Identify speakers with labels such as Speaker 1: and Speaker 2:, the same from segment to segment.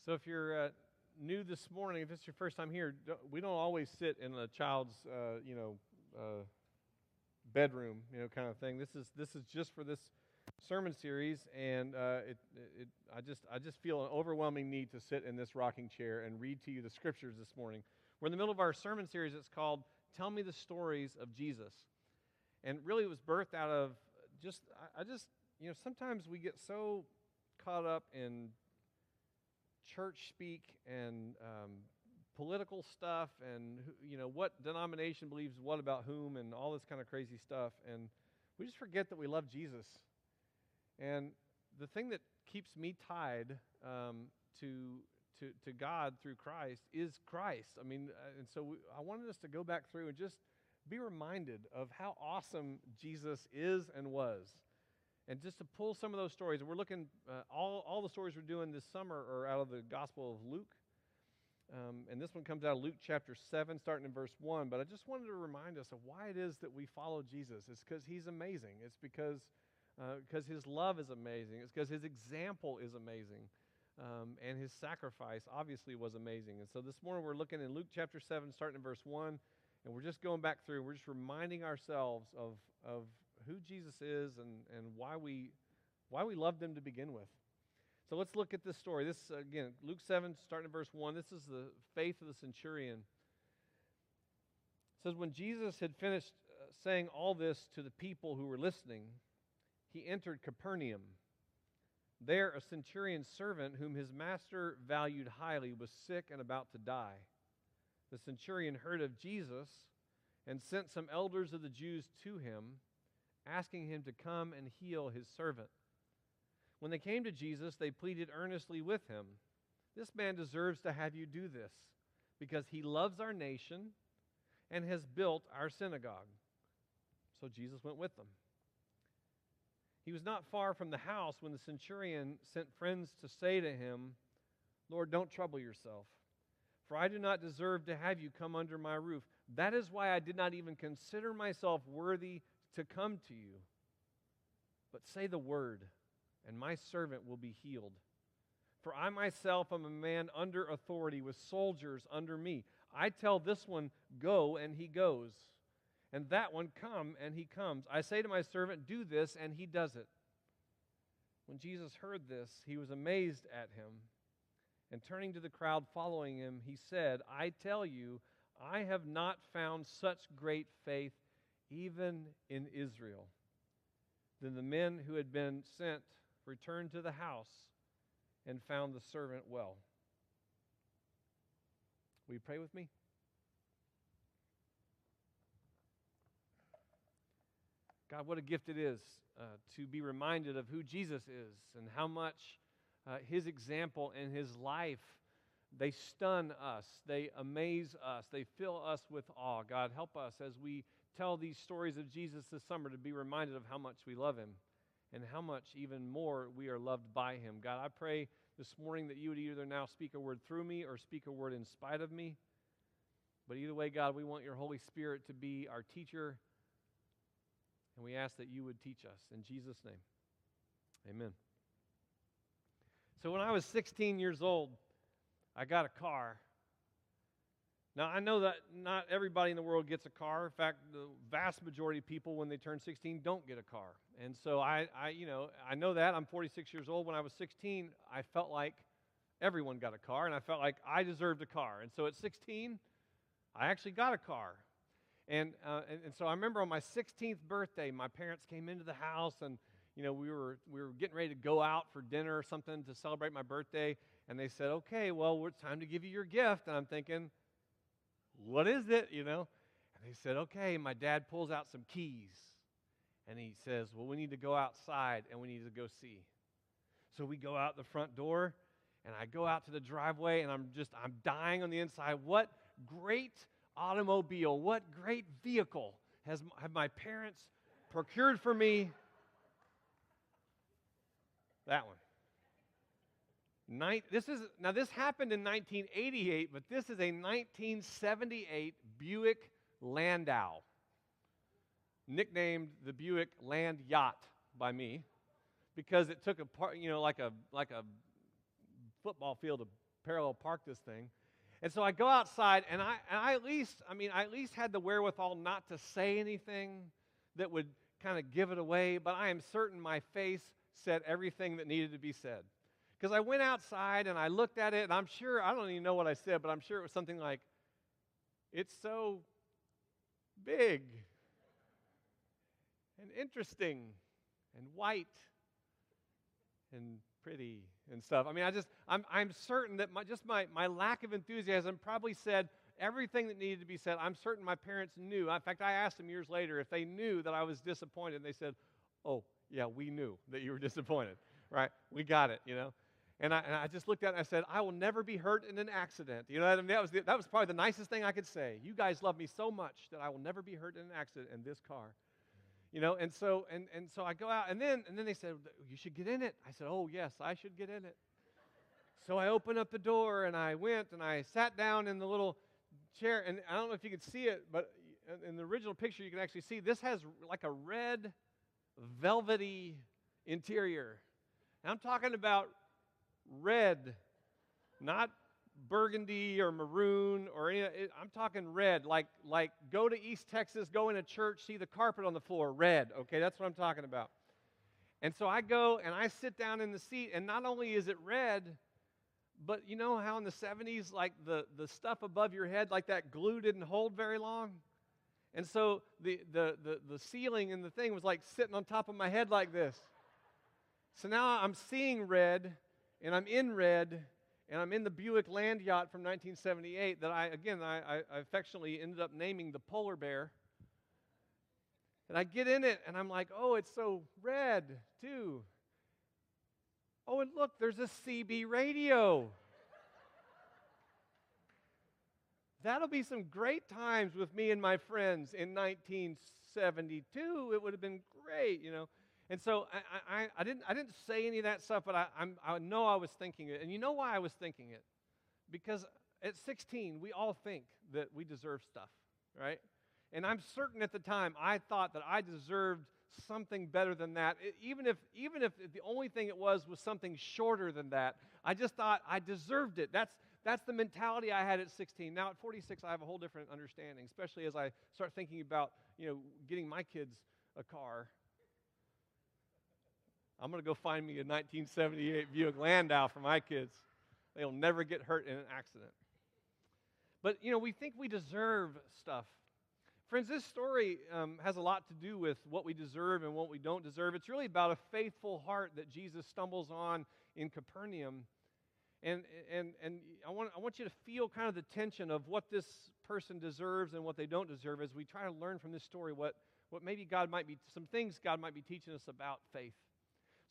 Speaker 1: So if you're new this morning, if it's your first time here, we don't always sit in a child's, bedroom, kind of thing. This is just for this sermon series, and I just feel an overwhelming need to sit in this rocking chair and read to you the scriptures this morning. We're in the middle of our sermon series. It's called "Tell Me the Stories of Jesus," and really it was birthed out of sometimes we get so caught up in church speak and political stuff and what denomination believes what about whom and all this kind of crazy stuff, and we just forget that we love Jesus. And the thing that keeps me tied to God through Christ is Christ. And so I wanted us to go back through and just be reminded of how awesome Jesus is and was. And just to pull some of those stories, and we're looking, all the stories we're doing this summer are out of the Gospel of Luke. And this one comes out of Luke chapter 7, starting in verse 1. But I just wanted to remind us of why it is that we follow Jesus. It's because he's amazing. It's because his love is amazing. It's because his example is amazing. And his sacrifice obviously was amazing. And so this morning we're looking in Luke chapter 7, starting in verse 1. And we're just going back through. We're just reminding ourselves of who Jesus is and why we loved him to begin with. So let's look at this story. This, again, Luke 7, starting in verse 1. This is the faith of the centurion. It says, when Jesus had finished saying all this to the people who were listening, he entered Capernaum. There a centurion's servant, whom his master valued highly, was sick and about to die. The centurion heard of Jesus and sent some elders of the Jews to him, asking him to come and heal his servant. When they came to Jesus, they pleaded earnestly with him, "This man deserves to have you do this, because he loves our nation and has built our synagogue." So Jesus went with them. He was not far from the house when the centurion sent friends to say to him, "Lord, don't trouble yourself, for I do not deserve to have you come under my roof. That is why I did not even consider myself worthy to come to you. But say the word, and my servant will be healed. For I myself am a man under authority, with soldiers under me. I tell this one, 'Go,' and he goes, and that one, 'Come,' and he comes. I say to my servant, 'Do this,' and he does it." When Jesus heard this, he was amazed at him. And turning to the crowd following him, he said, "I tell you, I have not found such great faith even in Israel." Then the men who had been sent returned to the house and found the servant well. Will you pray with me? God, what a gift it is to be reminded of who Jesus is and how much his example and his life, they stun us, they amaze us, they fill us with awe. God, help us as we tell these stories of Jesus this summer to be reminded of how much we love him and how much even more we are loved by him. God, I pray this morning that you would either now speak a word through me or speak a word in spite of me. But either way, God, we want your Holy Spirit to be our teacher, and we ask that you would teach us. In Jesus' name, amen. So when I was 16 years old, I got a car. Now, I know that not everybody in the world gets a car. In fact, the vast majority of people, when they turn 16, don't get a car. And so I know that. I'm 46 years old. When I was 16, I felt like everyone got a car, and I felt like I deserved a car. And so at 16, I actually got a car. And so I remember on my 16th birthday, my parents came into the house, and we were getting ready to go out for dinner or something to celebrate my birthday. And they said, "Okay, well, it's time to give you your gift." And I'm thinking, what is it, And they said, "Okay." My dad pulls out some keys, and he says, "Well, we need to go outside, and we need to go see." So we go out the front door, and I go out to the driveway, and I'm dying on the inside. What great automobile, what great vehicle have my parents procured for me? That one. This happened in 1988, but this is a 1978 Buick Landau, nicknamed the Buick Land Yacht by me, because it took a part, like a football field of parallel park this thing. And so I go outside, and I at least had the wherewithal not to say anything that would kind of give it away, but I am certain my face said everything that needed to be said. Because I went outside and I looked at it, and I'm sure, I don't even know what I said, but I'm sure it was something like, "It's so big and interesting and white and pretty and stuff." I mean, I'm certain that my lack of enthusiasm probably said everything that needed to be said. I'm certain my parents knew. In fact, I asked them years later if they knew that I was disappointed, and they said, "Oh, yeah, we knew that you were disappointed, right? We got it, you know." And I just looked at it and I said, "I will never be hurt in an accident." You know, I mean, that was probably the nicest thing I could say. You guys love me so much that I will never be hurt in an accident in this car. You know, and so I go out, and then they said, "You should get in it." I said, "Oh, yes, I should get in it." So I opened up the door, and I went, and I sat down in the little chair, and I don't know if you could see it, but in the original picture, you can actually see this has like a red, velvety interior. And I'm talking about red, not burgundy or maroon or any. I'm talking red, like go to East Texas, go in a church, see the carpet on the floor, red. Okay, that's what I'm talking about. And so I go and I sit down in the seat, and not only is it red, but you know how in the 70s, like the stuff above your head, like that glue didn't hold very long, and so the ceiling and the thing was like sitting on top of my head like this. So now I'm seeing red, and I'm in red, and I'm in the Buick Land Yacht from 1978 that I affectionately ended up naming the Polar Bear. And I get in it, and I'm like, "Oh, it's so red, too. Oh, and look, there's a CB radio. That'll be some great times with me and my friends in 1972. It would have been great, you know." And so I didn't say any of that stuff, but I know I was thinking it. And you know why I was thinking it? Because at 16, we all think that we deserve stuff, right? And I'm certain at the time I thought that I deserved something better than that. Even if the only thing it was something shorter than that, I just thought I deserved it. That's the mentality I had at 16. Now at 46, I have a whole different understanding, especially as I start thinking about, you know, getting my kids a car. I'm going to go find me a 1978 Buick Landau for my kids. They'll never get hurt in an accident. But, you know, we think we deserve stuff. Friends, this story has a lot to do with what we deserve and what we don't deserve. It's really about a faithful heart that Jesus stumbles on in Capernaum. And I want you to feel kind of the tension of what this person deserves and what they don't deserve as we try to learn from this story what maybe some things God might be teaching us about faith.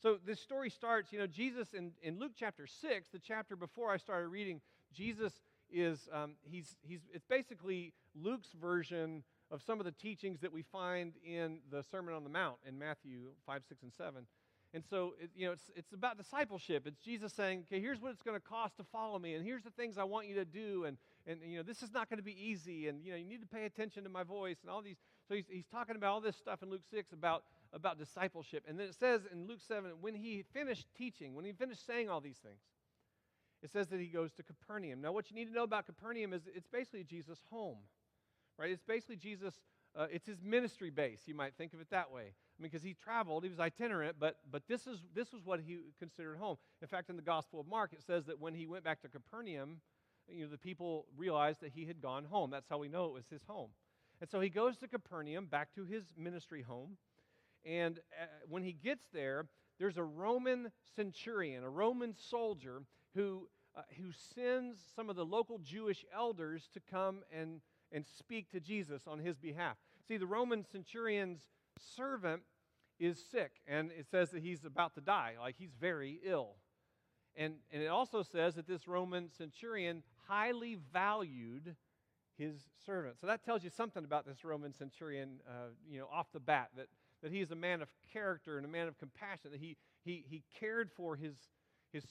Speaker 1: So this story starts, you know, Jesus in Luke chapter 6, the chapter before I started reading, Jesus is, it's basically Luke's version of some of the teachings that we find in the Sermon on the Mount in Matthew 5, 6, and 7. And so, it's about discipleship. It's Jesus saying, "Okay, here's what it's going to cost to follow me, and here's the things I want you to do, and you know, this is not going to be easy, and you know, you need to pay attention to my voice," and all these. So he's talking about all this stuff in Luke 6 about discipleship. And then it says in Luke 7, when he finished teaching, when he finished saying all these things, it says that he goes to Capernaum. Now, what you need to know about Capernaum is it's basically Jesus' home, right? It's basically Jesus. It's his ministry base. You might think of it that way. I mean, because he traveled, he was itinerant, but this was what he considered home. In fact, in the Gospel of Mark, it says that when he went back to Capernaum, you know, the people realized that he had gone home. That's how we know it was his home. And so he goes to Capernaum, back to his ministry home. And when he gets there, there's a Roman centurion, a Roman soldier who sends some of the local Jewish elders to come and speak to Jesus on his behalf. See, the Roman centurion's servant is sick, and it says that he's about to die, like he's very ill. And it also says that this Roman centurion highly valued his servant. So that tells you something about this Roman centurion, off the bat, that he is a man of character and a man of compassion, that he cared for his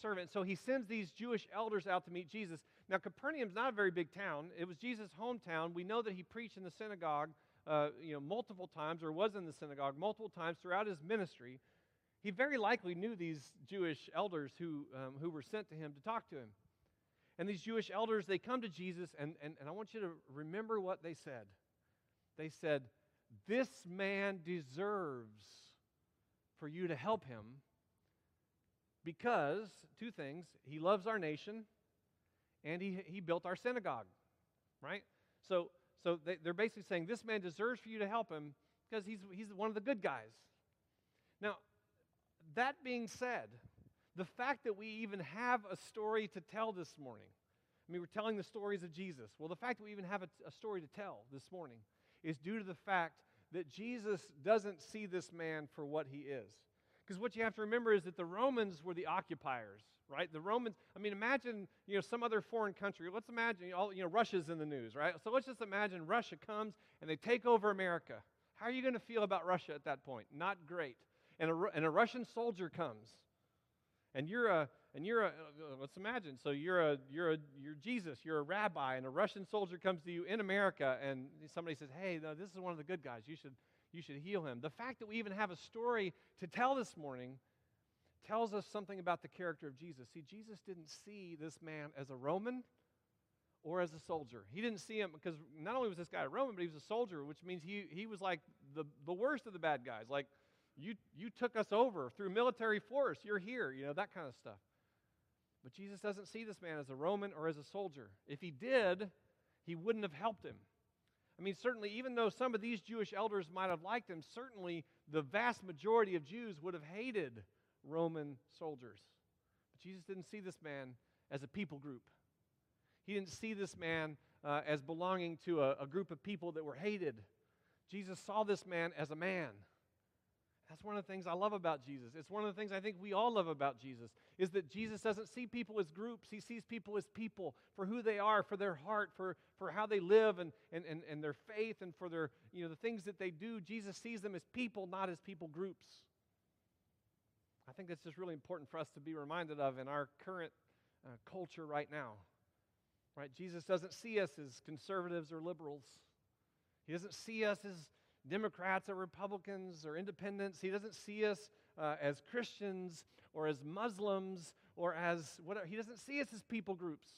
Speaker 1: servant. So he sends these Jewish elders out to meet Jesus. Now, Capernaum's not a very big town. It was Jesus' hometown. We know that he preached in the synagogue, multiple times, or was in the synagogue multiple times throughout his ministry. He very likely knew these Jewish elders who were sent to him to talk to him. And these Jewish elders, they come to Jesus, and I want you to remember what they said. They said, this man deserves for you to help him because, two things, he loves our nation, and he built our synagogue, right? So they're basically saying, this man deserves for you to help him because he's one of the good guys. Now, that being said, the fact that we even have a story to tell this morning, I mean, we're telling the stories of Jesus. Well, the fact that we even have a story to tell this morning is due to the fact that Jesus doesn't see this man for what he is. Because what you have to remember is that the Romans were the occupiers, right? The Romans, I mean, imagine, some other foreign country. Let's imagine, Russia's in the news, right? So let's just imagine Russia comes and they take over America. How are you going to feel about Russia at that point? Not great. And a Russian soldier comes, and let's imagine. So you're Jesus, you're a rabbi, and a Russian soldier comes to you in America, and somebody says, "Hey, no, this is one of the good guys. You should heal him." The fact that we even have a story to tell this morning tells us something about the character of Jesus. See, Jesus didn't see this man as a Roman or as a soldier. He didn't see him because not only was this guy a Roman, but he was a soldier, which means he was like the worst of the bad guys. Like, you took us over through military force. You're here, that kind of stuff. But Jesus doesn't see this man as a Roman or as a soldier. If he did, he wouldn't have helped him. I mean, certainly, even though some of these Jewish elders might have liked him, certainly the vast majority of Jews would have hated Roman soldiers. But Jesus didn't see this man as a people group. He didn't see this man as belonging to a group of people that were hated. Jesus saw this man as a man. That's one of the things I love about Jesus. It's one of the things I think we all love about Jesus, is that Jesus doesn't see people as groups. He sees people as people for who they are, for their heart, for how they live and their faith, and for their, the things that they do. Jesus sees them as people, not as people groups. I think that's just really important for us to be reminded of in our current culture right now. Right? Jesus doesn't see us as conservatives or liberals. He doesn't see us as Democrats or Republicans or independents. He doesn't see us as Christians or as Muslims or as whatever. He doesn't see us as people groups.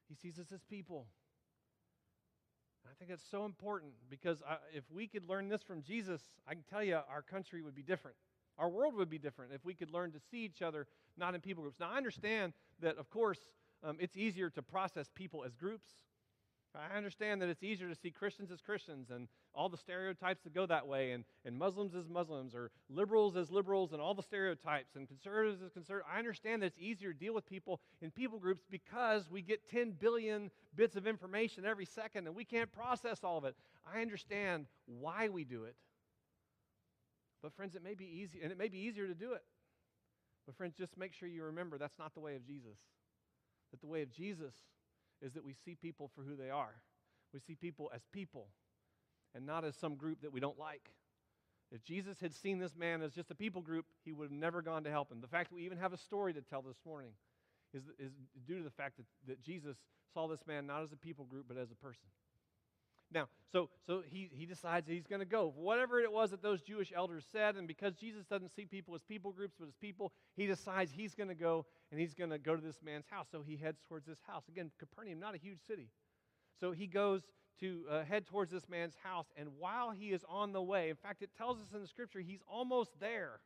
Speaker 1: He sees us as people. I think that's so important because if we could learn this from Jesus, I can tell you our country would be different. Our world would be different if we could learn to see each other not in people groups. Now, I understand that, of course, it's easier to process people as groups. I understand that it's easier to see Christians as Christians and all the stereotypes that go that way, and Muslims as Muslims, or liberals as liberals, and all the stereotypes, and conservatives as conservatives. I understand that it's easier to deal with people in people groups because we get 10 billion bits of information every second, and we can't process all of it. I understand why we do it. But friends, it may be easy, and it may be easier to do it. But friends, just make sure you remember that's not the way of Jesus. That the way of Jesus is that we see people for who they are. We see people as people and not as some group that we don't like. If Jesus had seen this man as just a people group, he would have never gone to help him. The fact that we even have a story to tell this morning is due to the fact that Jesus saw this man not as a people group but as a person. Now, so he decides that he's going to go. Whatever it was that those Jewish elders said, and because Jesus doesn't see people as people groups but as people, he decides he's going to go, and he's going to go to this man's house. So he heads towards this house. Again, Capernaum, not a huge city. So he goes to head towards this man's house, and while he is on the way, in fact, it tells us in the Scripture, he's almost there.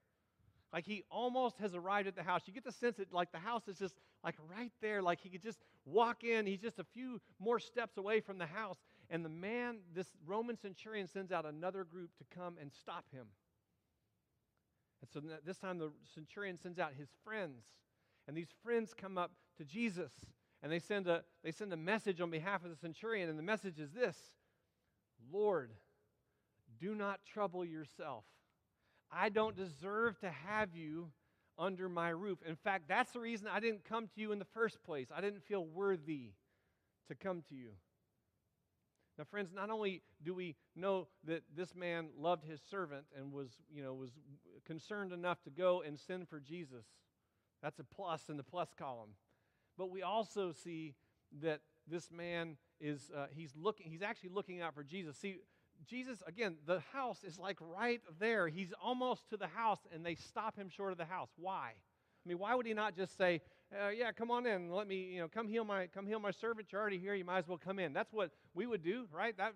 Speaker 1: Like he almost has arrived at the house. You get the sense that like the house is just like right there, like he could just walk in. He's just a few more steps away from the house. And the man, this Roman centurion, sends out another group to come and stop him. And so this time the centurion sends out his friends. And these friends come up to Jesus. And they send a message on behalf of the centurion. And the message is this: Lord, do not trouble yourself. I don't deserve to have you under my roof. In fact, that's the reason I didn't come to you in the first place. I didn't feel worthy to come to you. Now, friends, not only do we know that this man loved his servant and was concerned enough to go and send for Jesus. That's a plus in the plus column. But we also see that this man is he's actually looking out for Jesus. See, Jesus, again, the house is like right there. He's almost to the house, and they stop him short of the house. Why? I mean, why would he not just say, yeah, come on in. Let me, come heal my servant. You're already here. You might as well come in. That's what we would do, right? That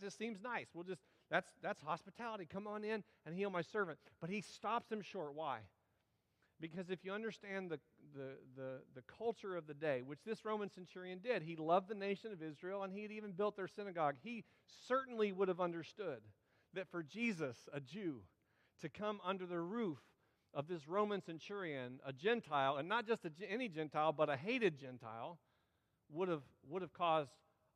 Speaker 1: just seems nice. That's hospitality. Come on in and heal my servant. But he stops him short. Why? Because if you understand the culture of the day, which this Roman centurion did, he loved the nation of Israel, and he had even built their synagogue. He certainly would have understood that for Jesus, a Jew, to come under the roof of this Roman centurion, a Gentile, and not just any Gentile, but a hated Gentile, would have caused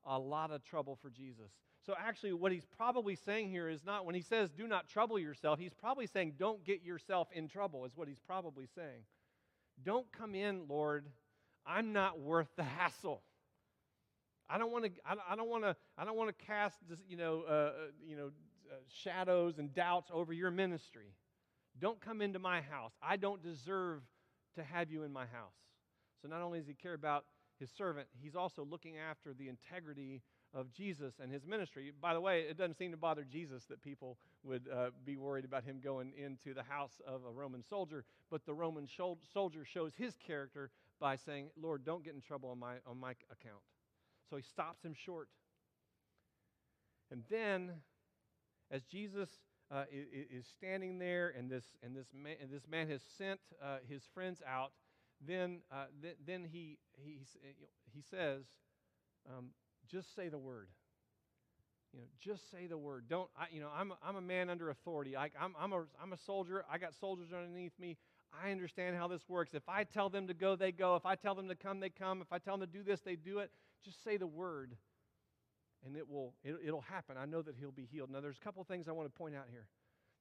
Speaker 1: a lot of trouble for Jesus. So actually what he's probably saying here is not, when he says do not trouble yourself, he's probably saying don't get yourself in trouble, is what he's probably saying. Don't come in, Lord. I'm not worth the hassle. I don't want to cast shadows and doubts over your ministry. Don't come into my house. I don't deserve to have you in my house. So not only does he care about his servant, he's also looking after the integrity of Jesus and his ministry. By the way, it doesn't seem to bother Jesus that people would be worried about him going into the house of a Roman soldier, but the Roman soldier shows his character by saying, Lord, don't get in trouble on my account. So he stops him short. And then, as Jesus is standing there, and this man has sent his friends out, then he says, just say the word. Just say the word. I'm a man under authority. I'm a soldier. I got soldiers underneath me. I understand how this works. If I tell them to go, they go. If I tell them to come, they come. If I tell them to do this, they do it. Just say the word, and it'll happen. I know that he'll be healed. Now, there's a couple things I want to point out here.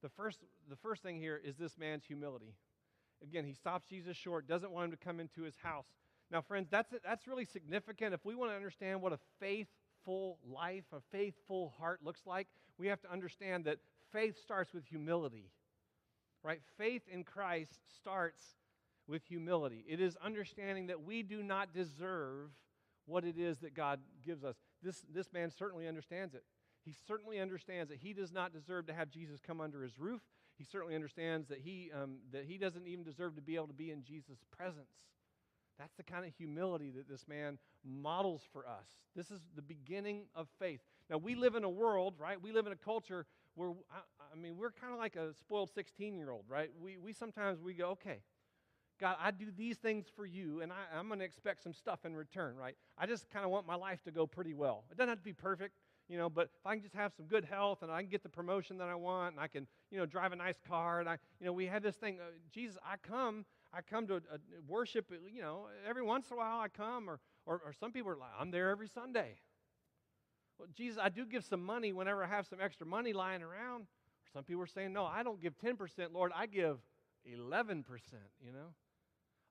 Speaker 1: The first thing here is this man's humility. Again, he stops Jesus short, doesn't want him to come into his house. Now, friends, that's really significant. If we want to understand what a faithful life, a faithful heart looks like, we have to understand that faith starts with humility, right? Faith in Christ starts with humility. It is understanding that we do not deserve what it is that God gives us. This man certainly understands it. He certainly understands that he does not deserve to have Jesus come under his roof. He certainly understands that he doesn't even deserve to be able to be in Jesus' presence. That's the kind of humility that this man models for us. This is the beginning of faith. Now, we live in a world, right? We live in a culture where, we're kind of like a spoiled 16-year-old, right? We sometimes go, okay, God, I do these things for you, and I'm going to expect some stuff in return, right? I just kind of want my life to go pretty well. It doesn't have to be perfect, but if I can just have some good health, and I can get the promotion that I want, and I can, drive a nice car, and we have this thing, Jesus, I come to worship, every once in a while I come, or some people are like, I'm there every Sunday. Well, Jesus, I do give some money whenever I have some extra money lying around. Or some people are saying, no, I don't give 10%, Lord, I give 11%,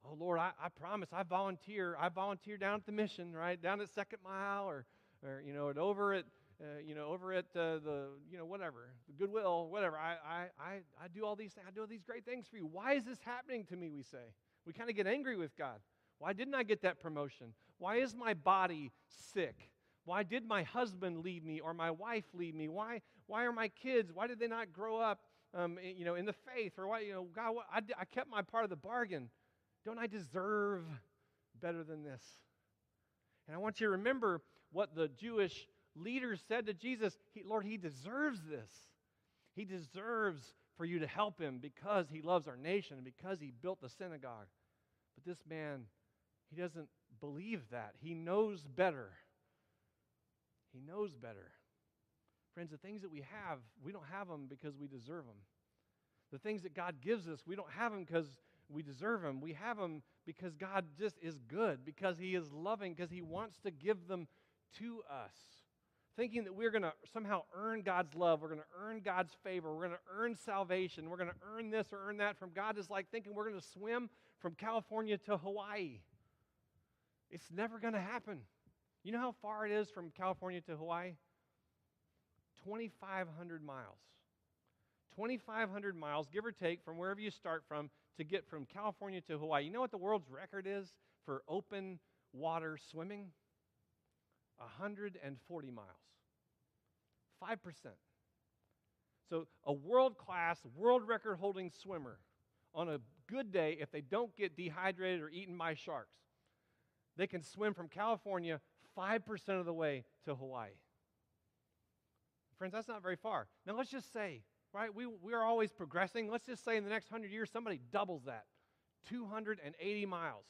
Speaker 1: Oh, Lord, I promise, I volunteer down at the mission, right, down at Second Mile, or over at the whatever, the Goodwill, whatever. I do all these things. I do all these great things for you. Why is this happening to me, we say? We kind of get angry with God. Why didn't I get that promotion? Why is my body sick? Why did my husband leave me or my wife leave me? Why are my kids, why did they not grow up, in the faith? Or why, God, I kept my part of the bargain. Don't I deserve better than this? And I want you to remember what the Jewish leaders said to Jesus. Lord, he deserves this. He deserves for you to help him because he loves our nation and because he built the synagogue. But this man, he doesn't believe that. He knows better. He knows better. Friends, the things that we have, we don't have them because we deserve them. The things that God gives us, we don't have them because we deserve them. We have them because God just is good, because he is loving, because he wants to give them to us. Thinking that we're going to somehow earn God's love, we're going to earn God's favor, we're going to earn salvation, we're going to earn this or earn that from God is like thinking we're going to swim from California to Hawaii. It's never going to happen. You know how far it is from California to Hawaii? 2,500 miles. 2,500 miles, give or take, from wherever you start from to get from California to Hawaii. You know what the world's record is for open water swimming? 140 miles. 5%. So a world-class, world record-holding swimmer on a good day, if they don't get dehydrated or eaten by sharks, they can swim from California 5% of the way to Hawaii. Friends, that's not very far. Now let's just say, right, we are always progressing. Let's just say in the next 100 years, somebody doubles that. 280 miles.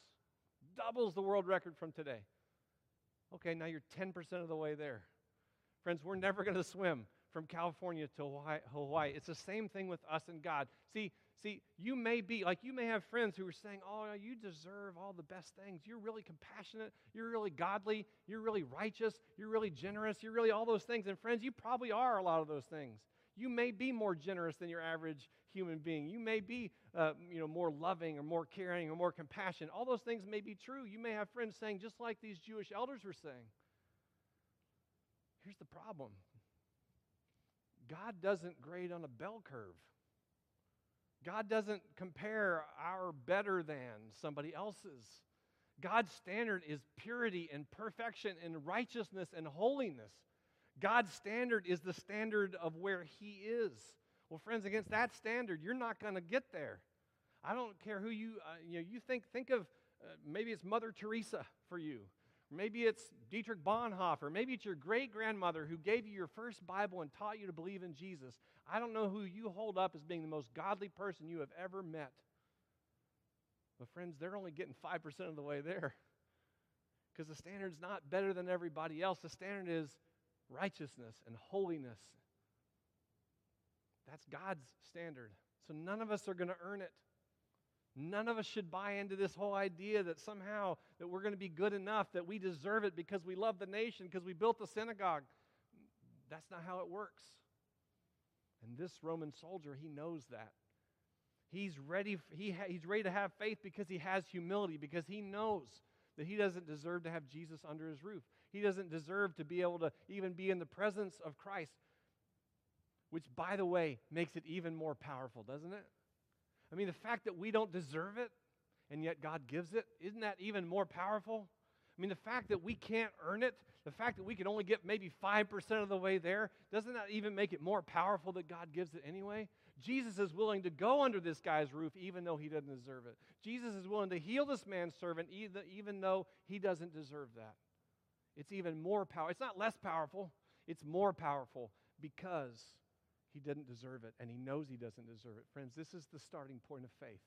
Speaker 1: Doubles the world record from today. Okay, now you're 10% of the way there. Friends, we're never going to swim from California to Hawaii. It's the same thing with us and God. See, you may have friends who are saying, oh, you deserve all the best things. You're really compassionate. You're really godly. You're really righteous. You're really generous. You're really all those things. And friends, you probably are a lot of those things. You may be more generous than your average human being. You may be more loving or more caring or more compassionate. All those things may be true. You may have friends saying, just like these Jewish elders were saying. Here's the problem. God doesn't grade on a bell curve. God doesn't compare our better than somebody else's. God's standard is purity and perfection and righteousness and holiness. God's standard is the standard of where He is. Well, friends, against that standard, you're not going to get there. I don't care who you think of, maybe it's Mother Teresa for you. Maybe it's Dietrich Bonhoeffer. Maybe it's your great-grandmother who gave you your first Bible and taught you to believe in Jesus. I don't know who you hold up as being the most godly person you have ever met. But friends, they're only getting 5% of the way there. Because the standard's not better than everybody else. The standard is righteousness and holiness. That's God's standard. So none of us are going to earn it. None of us should buy into this whole idea that somehow that we're going to be good enough, that we deserve it because we love the nation, because we built the synagogue. That's not how it works. And this Roman soldier, he knows that. He's ready to have faith because he has humility, because he knows that he doesn't deserve to have Jesus under his roof. He doesn't deserve to be able to even be in the presence of Christ, which, by the way, makes it even more powerful, doesn't it? I mean, the fact that we don't deserve it, and yet God gives it, isn't that even more powerful? I mean, the fact that we can't earn it, the fact that we can only get maybe 5% of the way there, doesn't that even make it more powerful that God gives it anyway? Jesus is willing to go under this guy's roof even though he doesn't deserve it. Jesus is willing to heal this man's servant even though he doesn't deserve that. It's even more powerful. It's not less powerful. It's more powerful because he didn't deserve it, and he knows he doesn't deserve it. Friends, this is the starting point of faith.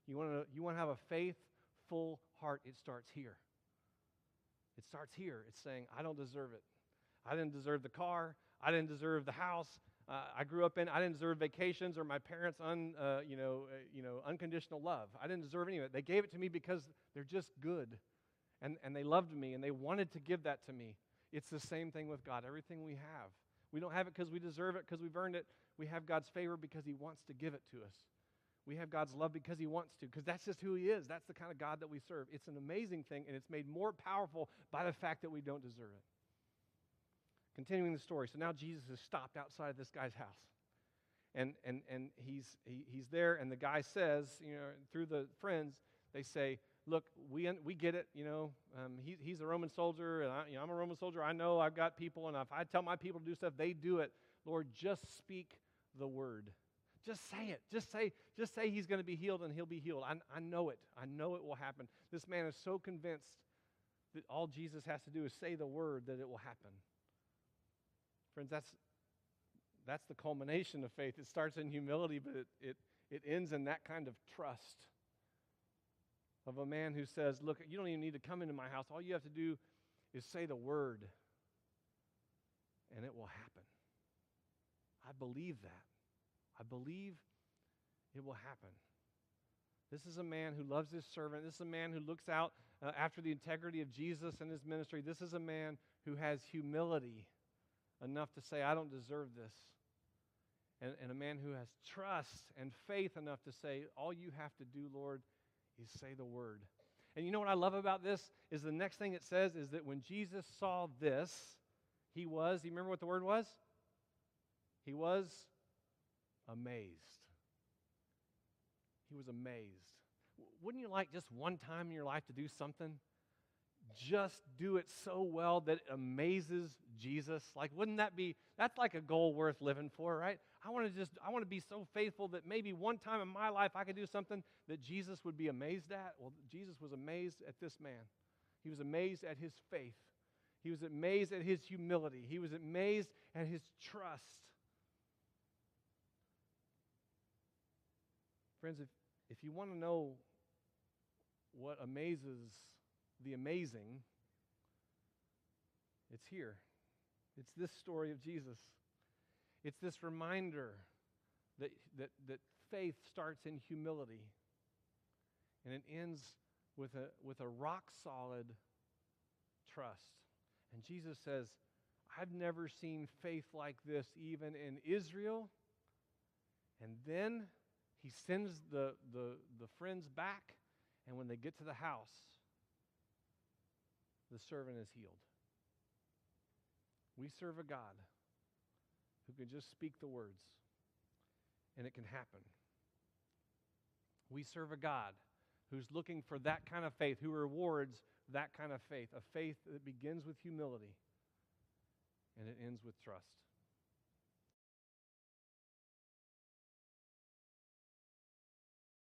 Speaker 1: You want to have a faith-ful heart, it starts here. It starts here. It's saying, I don't deserve it. I didn't deserve the car. I didn't deserve the house I grew up in. I didn't deserve vacations or my parents' unconditional love. I didn't deserve any of it. They gave it to me because they're just good, and they loved me, and they wanted to give that to me. It's the same thing with God. Everything we have. We don't have it because we deserve it, because we've earned it. We have God's favor because He wants to give it to us. We have God's love because He wants to, because that's just who He is. That's the kind of God that we serve. It's an amazing thing, and it's made more powerful by the fact that we don't deserve it. Continuing the story. So now Jesus is stopped outside of this guy's house. And he's there, and the guy says, through the friends, they say, look, we get it, he's a Roman soldier, and I'm a Roman soldier. I know I've got people, and if I tell my people to do stuff, they do it. Lord, just speak the word. Just say it. Just say he's going to be healed, and he'll be healed. I know it. I know it will happen. This man is so convinced that all Jesus has to do is say the word that it will happen. Friends, that's the culmination of faith. It starts in humility, but it ends in that kind of trust of a man who says, look, you don't even need to come into my house. All you have to do is say the word, and it will happen. I believe that. I believe it will happen. This is a man who loves his servant. This is a man who looks out after the integrity of Jesus and his ministry. This is a man who has humility enough to say, I don't deserve this. And a man who has trust and faith enough to say, all you have to do, Lord, is say the word. And you know what I love about this is the next thing it says is that when Jesus saw this, you remember what the word was? He was amazed. He was amazed. Wouldn't you like just one time in your life to do something? Just do it so well that it amazes Jesus. Like, wouldn't that be That's like a goal worth living for, right? I want to be so faithful that maybe one time in my life I could do something that Jesus would be amazed at. Well, Jesus was amazed at this man. He was amazed at his faith. He was amazed at his humility. He was amazed at his trust. Friends, if you want to know what amazes the amazing, it's here. It's this story of Jesus. It's this reminder that faith starts in humility and it ends with a rock-solid trust. And Jesus says, I've never seen faith like this even in Israel. And then he sends the friends back, and when they get to the house, the servant is healed. We serve a God who can just speak the words, and it can happen. We serve a God who's looking for that kind of faith, who rewards that kind of faith, a faith that begins with humility and it ends with trust.